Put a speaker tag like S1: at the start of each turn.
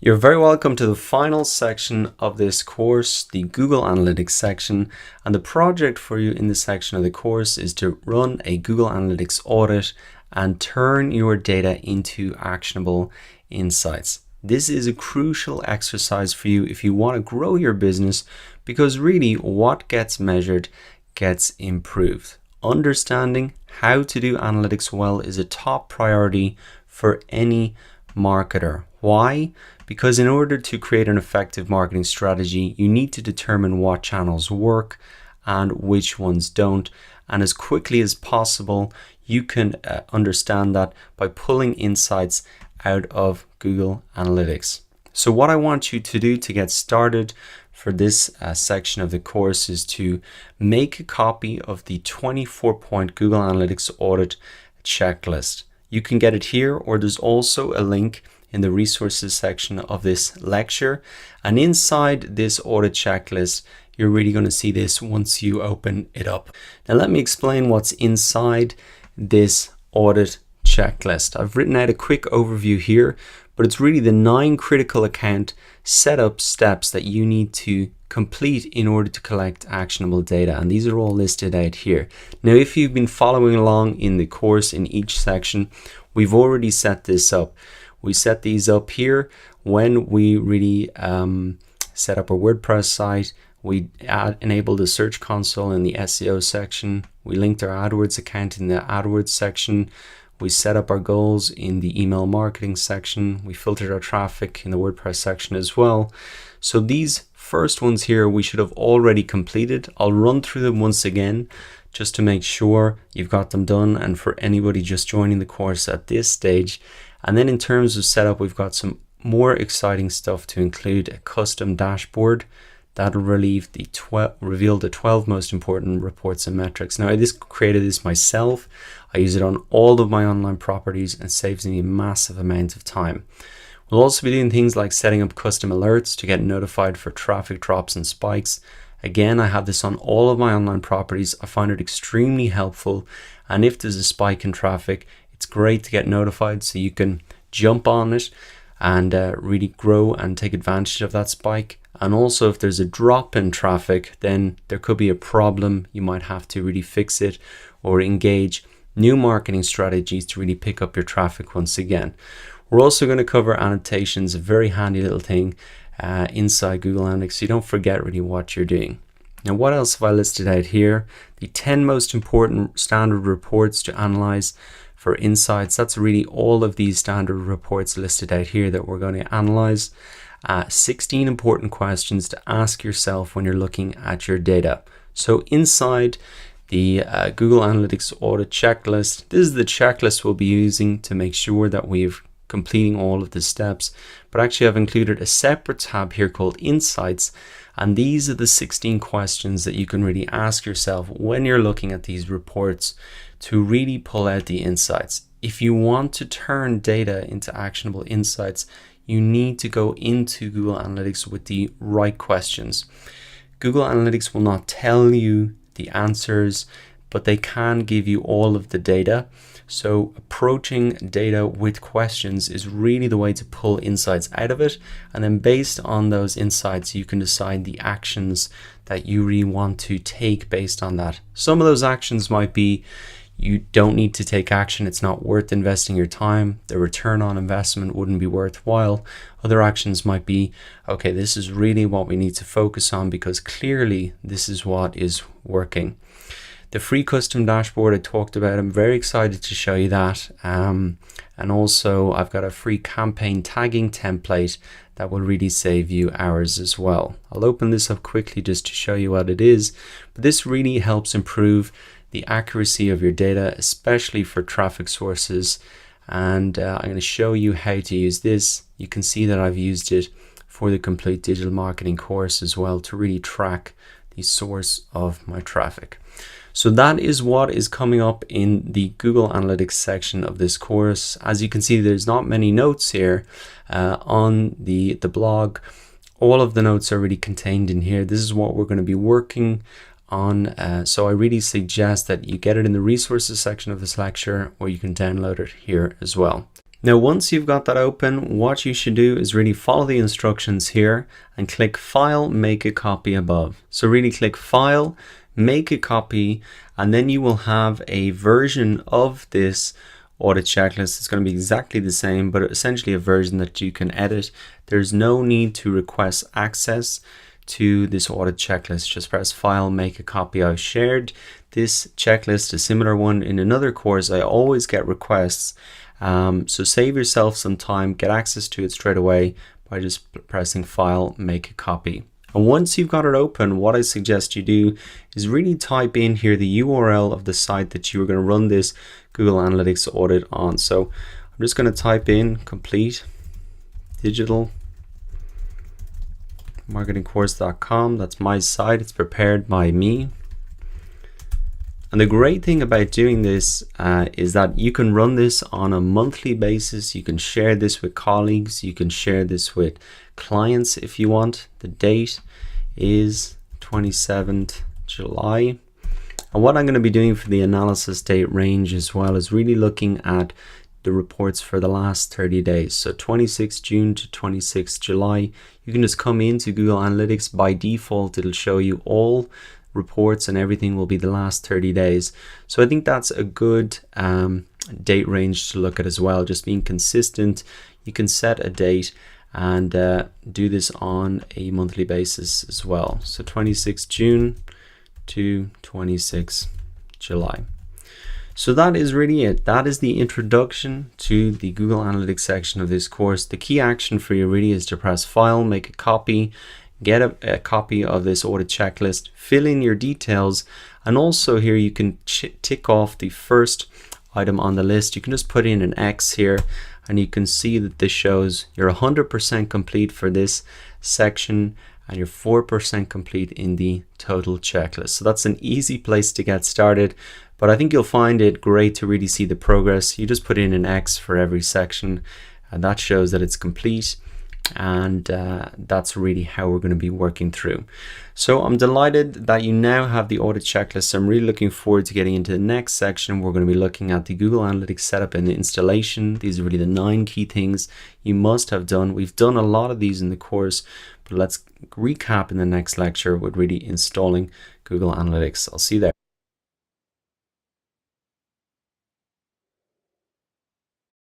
S1: You're very welcome to the final section of this course, the Google Analytics section. And the project for you in this section of the course is to run a Google Analytics audit and turn your data into actionable insights. This is a crucial exercise for you if you want to grow your business, because really what gets measured gets improved. Understanding how to do analytics well is a top priority for any marketer. Why? Because in order to create an effective marketing strategy, you need to determine what channels work and which ones don't. And as quickly as possible, you can understand that by pulling insights out of Google Analytics. So what I want you to do to get started for this section of the course is to make a copy of the 24-point Google Analytics audit checklist. You can get it here, or there's also a link in the resources section of this lecture. And inside this audit checklist, you're really going to see this once you open it up. Now let me explain what's inside this audit checklist. I've written out a quick overview here, but it's really the 9 critical account setup steps that you need to complete in order to collect actionable data. And these are all listed out here. Now, if you've been following along in the course in each section, we've already set this up. We set these up here when we really set up our WordPress site. We enabled the Search Console in the SEO section. We linked our AdWords account in the AdWords section. We set up our goals in the email marketing section. We filtered our traffic in the WordPress section as well. So these first ones here we should have already completed. I'll run through them once again just to make sure you've got them done, and for anybody just joining the course at this stage. And then in terms of setup, we've got some more exciting stuff to include a custom dashboard that'll reveal the 12 most important reports and metrics. Now, I just created this myself. I use it on all of my online properties and saves me a massive amount of time. We'll also be doing things like setting up custom alerts to get notified for traffic drops and spikes. Again, I have this on all of my online properties. I find it extremely helpful. And if there's a spike in traffic, it's great to get notified so you can jump on it and really grow and take advantage of that spike. And also, if there's a drop in traffic, then there could be a problem. You might have to really fix it or engage new marketing strategies to really pick up your traffic once again. We're also going to cover annotations, a very handy little thing inside Google Analytics, so you don't forget really what you're doing. Now, what else have I listed out here? The 10 most important standard reports to analyze for insights. That's really all of these standard reports listed out here that we're going to analyze. 16 important questions to ask yourself when you're looking at your data. So inside the Google Analytics audit checklist, this is the checklist we'll be using to make sure that we've completing all of the steps. But actually, I've included a separate tab here called Insights. And these are the 16 questions that you can really ask yourself when you're looking at these reports to really pull out the insights. If you want to turn data into actionable insights, you need to go into Google Analytics with the right questions. Google Analytics will not tell you the answers, but they can give you all of the data. So approaching data with questions is really the way to pull insights out of it. And then based on those insights, you can decide the actions that you really want to take based on that. Some of those actions might be you don't need to take action. It's not worth investing your time. The return on investment wouldn't be worthwhile. Other actions might be, okay, this is really what we need to focus on because clearly this is what is working. The free custom dashboard I talked about, I'm very excited to show you that. And also I've got a free campaign tagging template that will really save you hours as well. I'll open this up quickly just to show you what it is. But this really helps improve the accuracy of your data, especially for traffic sources. And I'm going to show you how to use this. You can see that I've used it for the complete digital marketing course as well to really track the source of my traffic. So that is what is coming up in the Google Analytics section of this course. As you can see, there's not many notes here on the blog. All of the notes are really contained in here. This is what we're going to be working on. So I really suggest that you get it in the resources section of this lecture, or you can download it here as well. Now, once you've got that open, what you should do is really follow the instructions here and click File, Make a Copy above. So really click File, Make a Copy, and then you will have a version of this audit checklist. It's going to be exactly the same, but essentially a version that you can edit. There's no need to request access to this audit checklist. Just press File, Make a Copy. I've shared this checklist, a similar one, in another course. I always get requests. So save yourself some time, get access to it straight away by just pressing File, Make a Copy. And once you've got it open, what I suggest you do is really type in here the URL of the site that you're going to run this Google Analytics audit on. So I'm just going to type in complete digital marketingcourse.com. That's my site. It's prepared by me. And the great thing about doing this is that you can run this on a monthly basis. You can share this with colleagues. You can share this with clients if you want. The date is 27th July. And what I'm going to be doing for the analysis date range as well is really looking at the reports for the last 30 days. So 26 June to 26 July. You can just come into Google Analytics. By default, it'll show you all reports and everything will be the last 30 days. So I think that's a good date range to look at as well. Just being consistent. You can set a date and do this on a monthly basis as well. So 26 June to 26 July. So that is really it. That is the introduction to the Google Analytics section of this course. The key action for you really is to press File, Make a Copy, get a copy of this audit checklist, fill in your details, and also here you can tick off the first item on the list. You can just put in an X here and you can see that this shows you're 100% complete for this section and you're 4% complete in the total checklist. So that's an easy place to get started, but I think you'll find it great to really see the progress. You just put in an X for every section and that shows that it's complete. And that's really how we're going to be working through. So I'm delighted that you now have the audit checklist. I'm really looking forward to getting into the next section. We're going to be looking at the Google Analytics setup and the installation. These are really the 9 key things you must have done. We've done a lot of these in the course, but let's recap in the next lecture with really installing Google Analytics. I'll see you there.